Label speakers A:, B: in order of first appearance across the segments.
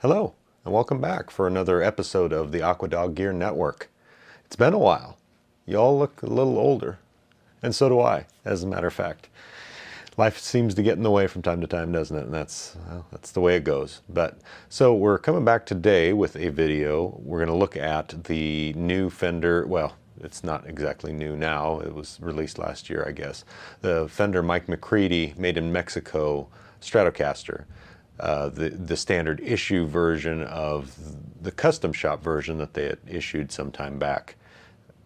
A: Hello, and welcome back for another episode of the Aquadog Gear Network. It's been a while. Y'all look a little older, and so do I, as a matter of fact. Life seems to get in the way from time to time, doesn't it? And that's the way it goes. So we're coming back today with a video. We're going to look at the new Fender, well, it's not exactly new now. It was released last year, I guess. The Fender Mike McCready, made in Mexico Stratocaster. The standard issue version of the custom shop version that they had issued some time back.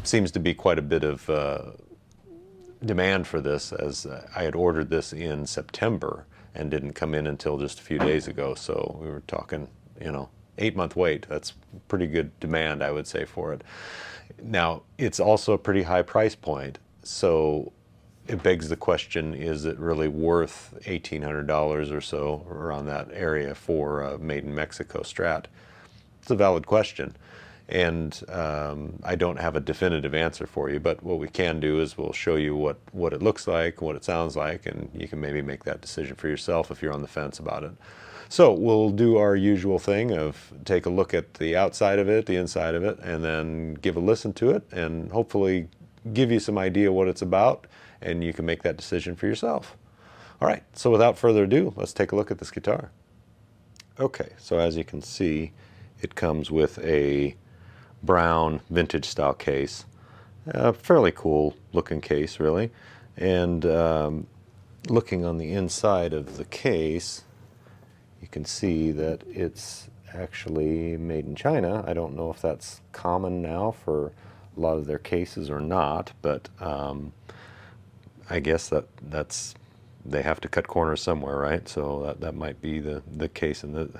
A: Seems to be quite a bit of demand for this, as I had ordered this in September and didn't come in until just a few days ago. So we were talking, 8-month wait. That's pretty good demand, I would say, for it. Now, it's also a pretty high price point. So it begs the question, is it really worth $1,800 or so, around that area, for a made in Mexico Strat? It's a valid question, and I don't have a definitive answer for you, but what we can do is we'll show you what it looks like, what it sounds like, and you can maybe make that decision for yourself if you're on the fence about it. So we'll do our usual thing of take a look at the outside of it, the inside of it, and then give a listen to it, and hopefully give you some idea what it's about, and you can make that decision for yourself. All right, so without further ado, let's take a look at this guitar. Okay, so as you can see, it comes with a brown vintage style case. A fairly cool looking case, really. And looking on the inside of the case, you can see that it's actually made in China. I don't know if that's common now for a lot of their cases or not, but I guess that's they have to cut corners somewhere, right? So that might be the case in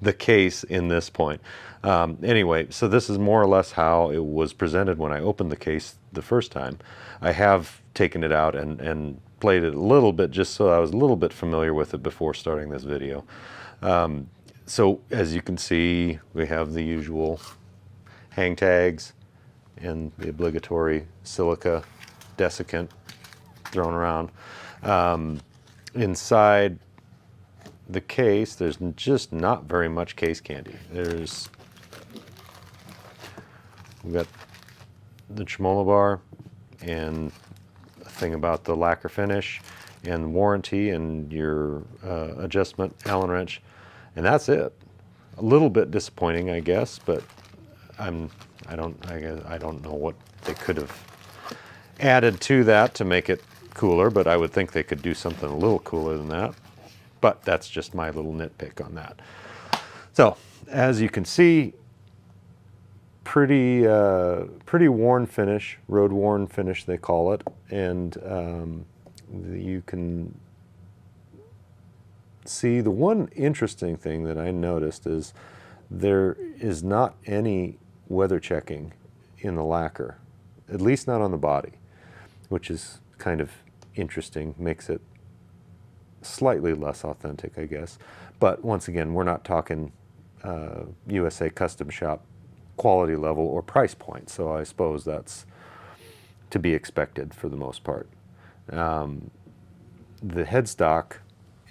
A: the case in this point. Anyway, so this is more or less how it was presented when I opened the case the first time. I have taken it out and played it a little bit just so I was a little bit familiar with it before starting this video. So as you can see, we have the usual hang tags and the obligatory silica desiccant thrown around. Inside the case, there's just not very much case candy. We've got the tremolo bar and a thing about the lacquer finish and warranty and your adjustment Allen wrench, and that's it. A little bit disappointing, I guess, but I don't know what they could have added to that to make it cooler, but I would think they could do something a little cooler than that. But that's just my little nitpick on that. So, as you can see, pretty worn finish, road worn finish they call it, and you can see the one interesting thing that I noticed is there is not any weather checking in the lacquer, at least not on the body, which is kind of interesting, makes it slightly less authentic, I guess. But once again, we're not talking USA custom shop quality level or price point, so I suppose that's to be expected for the most part. The headstock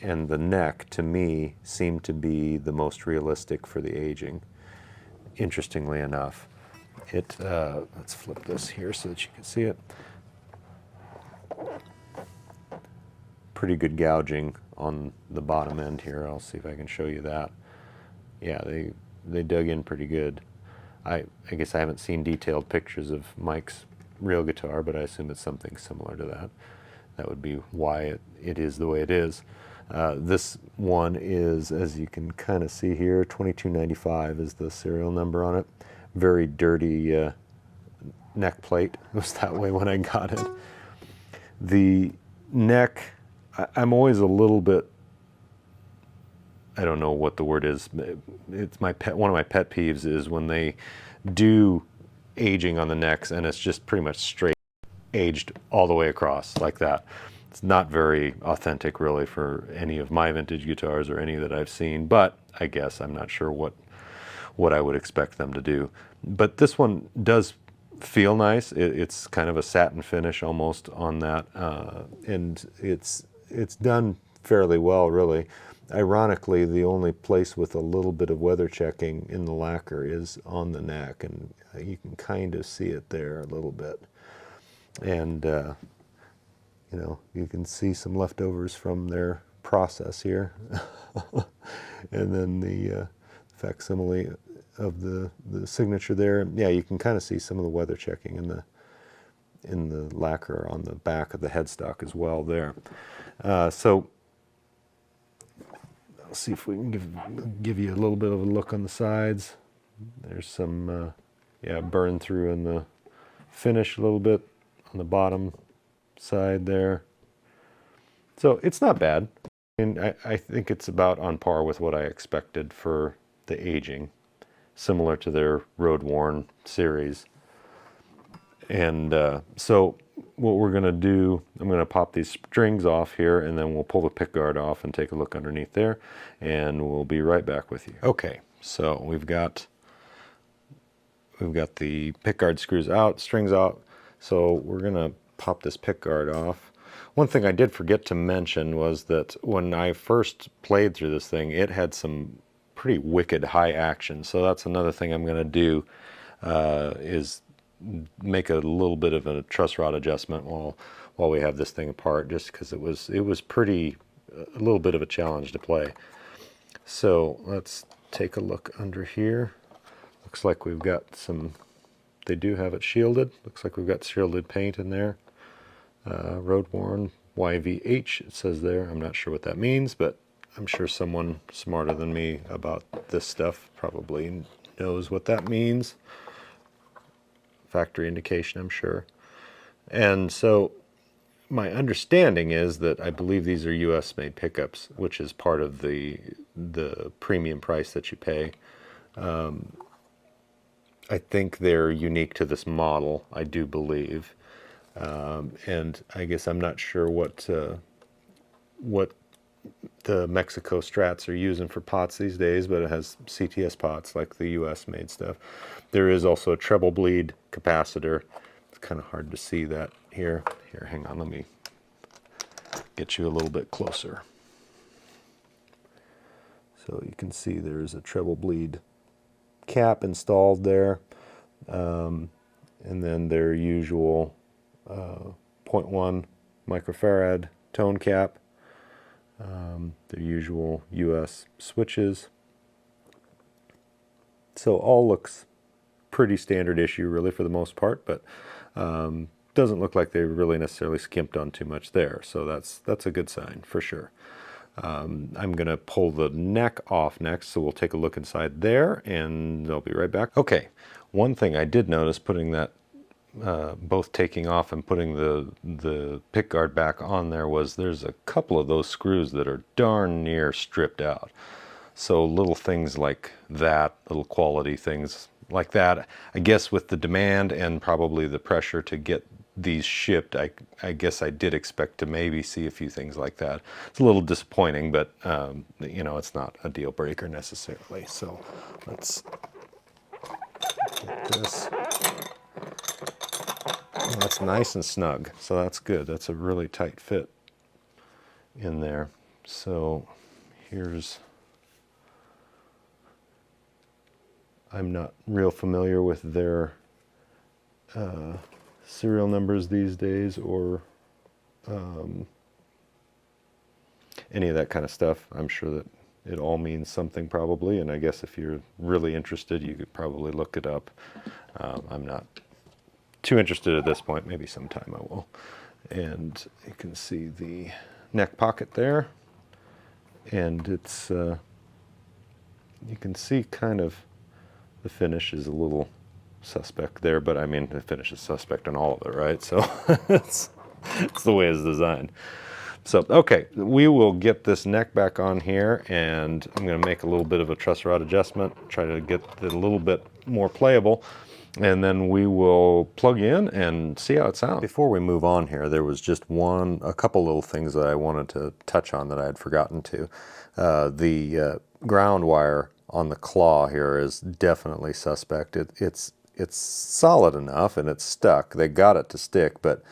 A: and the neck, to me, seem to be the most realistic for the aging, interestingly enough. Let's flip this here so that you can see it. Pretty good gouging on the bottom end here. I'll see if I can show you that. Yeah, they dug in pretty good. I guess I haven't seen detailed pictures of Mike's real guitar, but I assume it's something similar to that. That would be why it is the way it is. This one is, as you can kind of see here, 2295 is the serial number on it. Very dirty neck plate. It was that way when I got it. The neck, I'm always a little bit, I don't know what the word is. It's one of my pet peeves is when they do aging on the necks and it's just pretty much straight aged all the way across like that. It's not very authentic really for any of my vintage guitars or any that I've seen, but I guess I'm not sure what I would expect them to do. But this one does feel nice. It's kind of a satin finish almost on that, and it's done fairly well, really. Ironically, the only place with a little bit of weather checking in the lacquer is on the neck, and you can kind of see it there a little bit. And you know, you can see some leftovers from their process here. And then the facsimile of the signature there. Yeah, you can kind of see some of the weather checking in the lacquer on the back of the headstock as well there. So let's see if we can give you a little bit of a look on the sides. There's some yeah, burn through in the finish a little bit on the bottom side there. So it's not bad. And I think it's about on par with what I expected for the aging, similar to their road-worn series. And so what we're going to do, I'm going to pop these strings off here, and then we'll pull the pickguard off and take a look underneath there, and we'll be right back with you. Okay, so we've got the pickguard screws out, strings out, so we're going to pop this pickguard off. One thing I did forget to mention was that when I first played through this thing, it had some pretty wicked high action. So that's another thing I'm going to do, is make a little bit of a truss rod adjustment while we have this thing apart, just because it was pretty a little bit of a challenge to play. So let's take a look under here. Looks like we've got some. They do have it shielded. Looks like we've got shielded paint in there. Road worn YVH, it says there. I'm not sure what that means, but I'm sure someone smarter than me about this stuff probably knows what that means. Factory indication, I'm sure. And so my understanding is that I believe these are US made pickups, which is part of the premium price that you pay. I think they're unique to this model, I do believe. And I guess I'm not sure what the Mexico Strats are using for pots these days, but it has CTS pots like the US made stuff. There is also a treble bleed capacitor. It's kind of hard to see that here. Here, hang on, let me get you a little bit closer. So you can see there's a treble bleed cap installed there. And then their usual 0.1 microfarad tone cap, their usual US switches. So all looks pretty standard issue really for the most part, but doesn't look like they really necessarily skimped on too much there. So that's a good sign for sure. I'm going to pull the neck off next, so we'll take a look inside there, and I'll be right back. Okay, one thing I did notice putting that both taking off and putting the pickguard back on there was there's a couple of those screws that are darn near stripped out. So little things like that, little quality things like that, I guess with the demand and probably the pressure to get these shipped, I guess I did expect to maybe see a few things like that. It's a little disappointing, but you know, it's not a deal breaker necessarily. So let's get this. Oh, that's nice and snug, so that's good. That's a really tight fit in there. So here's, I'm not real familiar with their serial numbers these days, or any of that kind of stuff. I'm sure that it all means something probably, and I guess if you're really interested, you could probably look it up. I'm not too interested at this point. Maybe sometime I will. And you can see the neck pocket there, and it's you can see kind of the finish is a little suspect there, but I mean the finish is suspect on all of it, right? So it's the way it's designed. So okay, we will get this neck back on here, and I'm going to make a little bit of a truss rod adjustment, try to get it a little bit more playable, and then we will plug in and see how it sounds. Before we move on here, there was just a couple little things that I wanted to touch on that I had forgotten to. The ground wire on the claw here is definitely suspect. It's solid enough and it's stuck. They got it to stick, but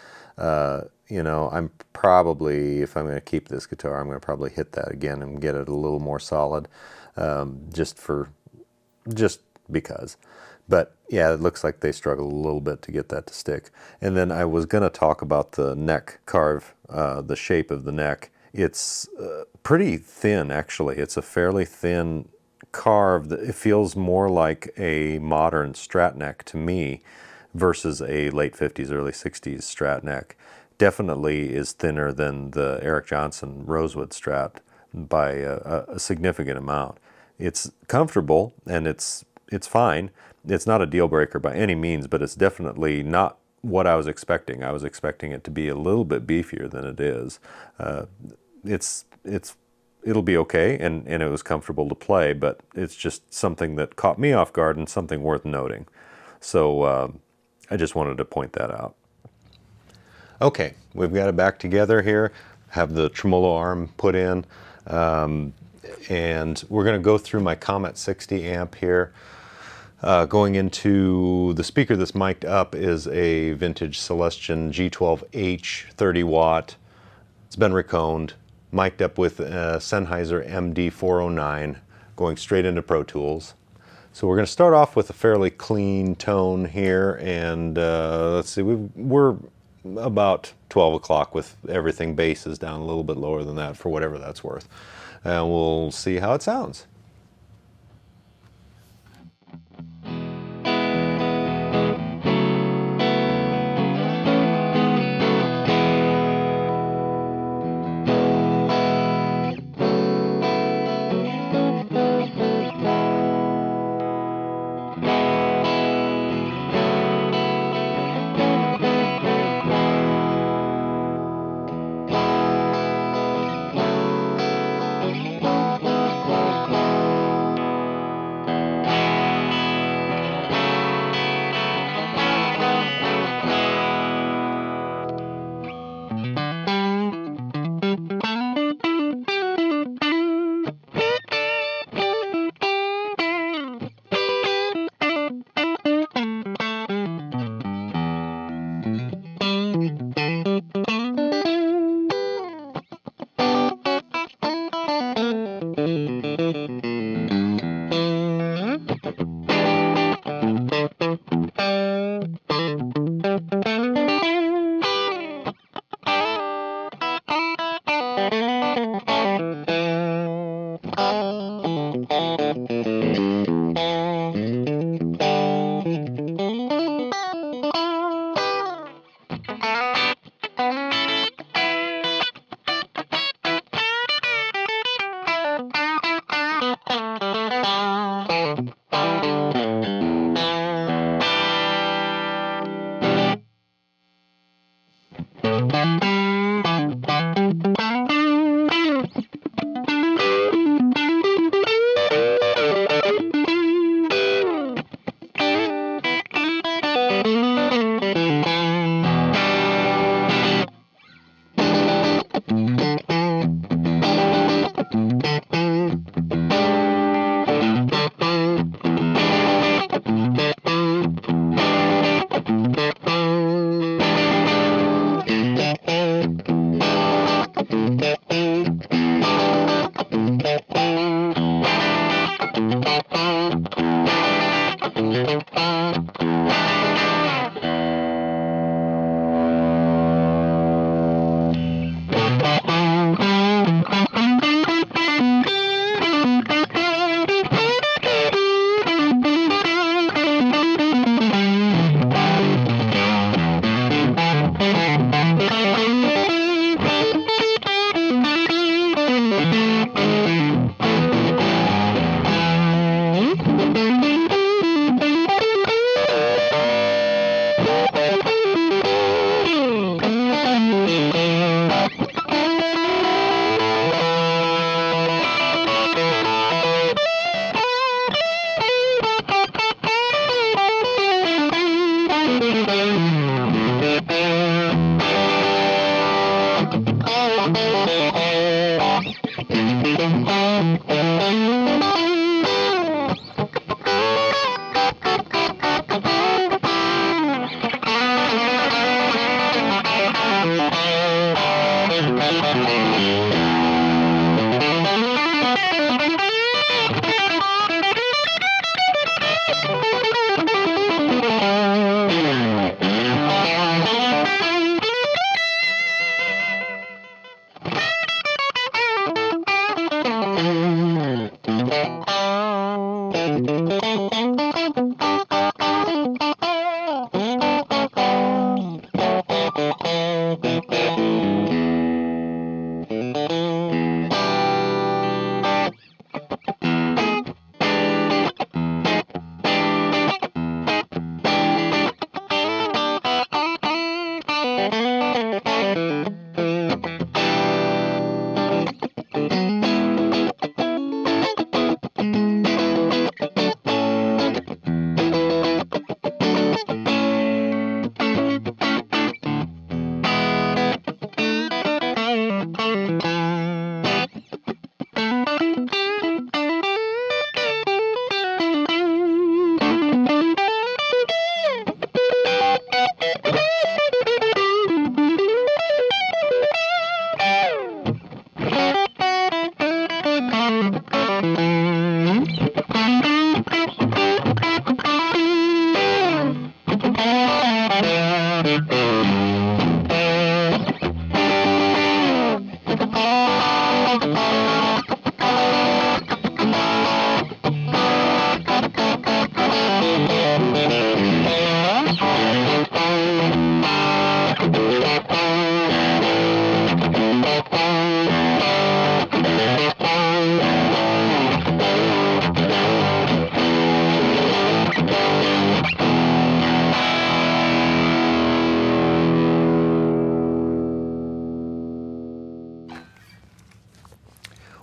A: you know, I'm probably, if I'm going to keep this guitar, I'm going to probably hit that again and get it a little more solid, just because. But yeah, it looks like they struggled a little bit to get that to stick. And then I was going to talk about the neck carve, the shape of the neck. It's pretty thin, actually. It's a fairly thin carve. It feels more like a modern Strat neck to me versus a late 50s, early 60s Strat neck. Definitely is thinner than the Eric Johnson Rosewood Strat by a significant amount. It's comfortable and it's fine. It's not a deal breaker by any means, but it's definitely not what I was expecting. I was expecting it to be a little bit beefier than it is. It'll be okay, and it was comfortable to play, but it's just something that caught me off guard and something worth noting. So I just wanted to point that out. Okay, we've got it back together here, have the tremolo arm put in, and we're going to go through my Comet 60 amp here. Going into the speaker that's mic'd up is a vintage Celestion G12H 30 watt. It's been reconed, mic'd up with a Sennheiser MD409, going straight into Pro Tools. So we're going to start off with a fairly clean tone here, and let's see, we're about 12 o'clock with everything. Bass is down a little bit lower than that for whatever that's worth. And we'll see how it sounds.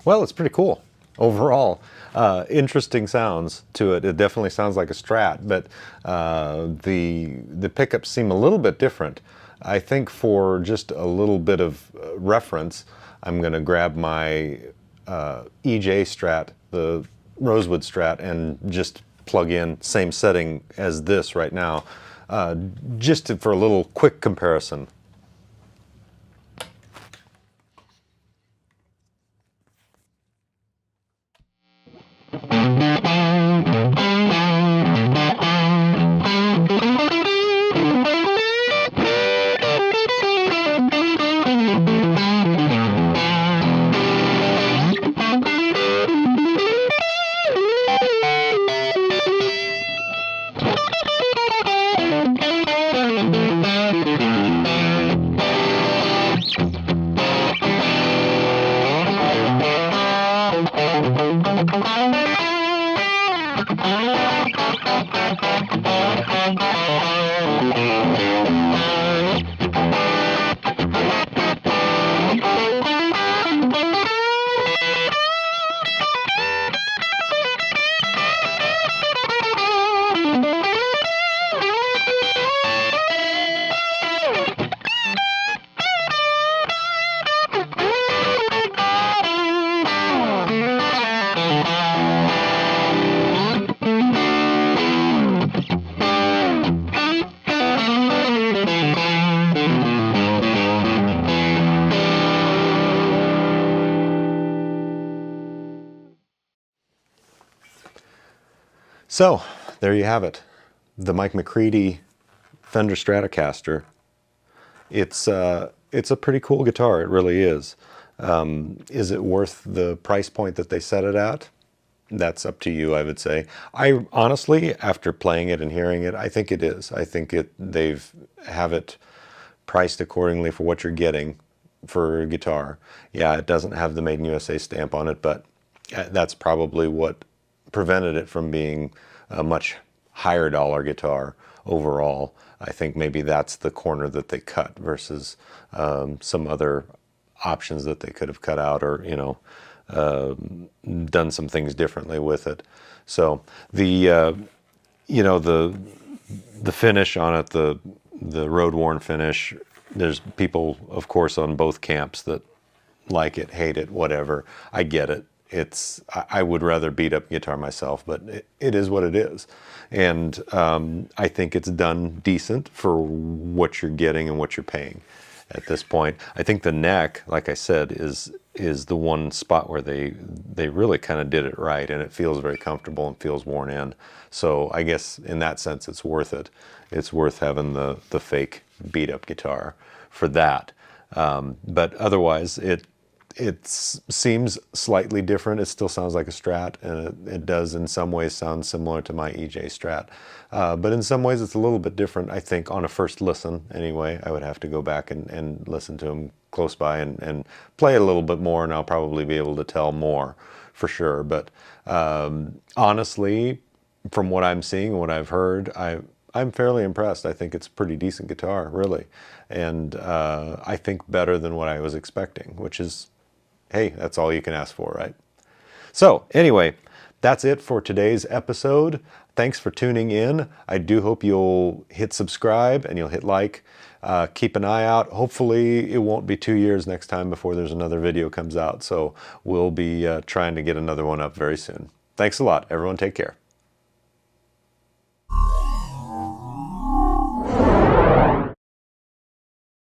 A: Well, it's pretty cool overall. Interesting sounds to it. It definitely sounds like a Strat, but the pickups seem a little bit different. I think for just a little bit of reference, I'm going to grab my EJ Strat, the Rosewood Strat, and just plug in same setting as this right now, for a little quick comparison. So, there you have it. The Mike McCready Fender Stratocaster. It's a pretty cool guitar, it really is. Is it worth the price point that they set it at? That's up to you, I would say. I honestly, after playing it and hearing it, I think it is. I think they've have it priced accordingly for what you're getting for a guitar. Yeah, it doesn't have the Made in USA stamp on it, but that's probably what prevented it from being a much higher dollar guitar overall. I think maybe that's the corner that they cut versus some other options that they could have cut out, or done some things differently with it. So the finish on it, the road worn finish, there's people of course on both camps that like it, hate it, whatever. I get it. I would rather beat up guitar myself, but it is what it is. And I think it's done decent for what you're getting and what you're paying. at this point. I think the neck, like I said, is the one spot where they really kind of did it right, and it feels very comfortable and feels worn in. So I guess in that sense, it's worth it. It's worth having the fake beat up guitar for that. But otherwise, it seems slightly different. It still sounds like a Strat, and it does in some ways sound similar to my EJ Strat. But in some ways it's a little bit different, I think, on a first listen anyway. I would have to go back and listen to them close by and play it a little bit more, and I'll probably be able to tell more for sure. But honestly, from what I'm seeing and what I've heard, I'm fairly impressed. I think it's a pretty decent guitar, really. And I think better than what I was expecting, which is, hey, that's all you can ask for, right? So anyway, that's it for today's episode. Thanks for tuning in. I do hope you'll hit subscribe and you'll hit like. Keep an eye out. Hopefully it won't be 2 years next time before there's another video comes out. So we'll be trying to get another one up very soon. Thanks a lot. Everyone take care.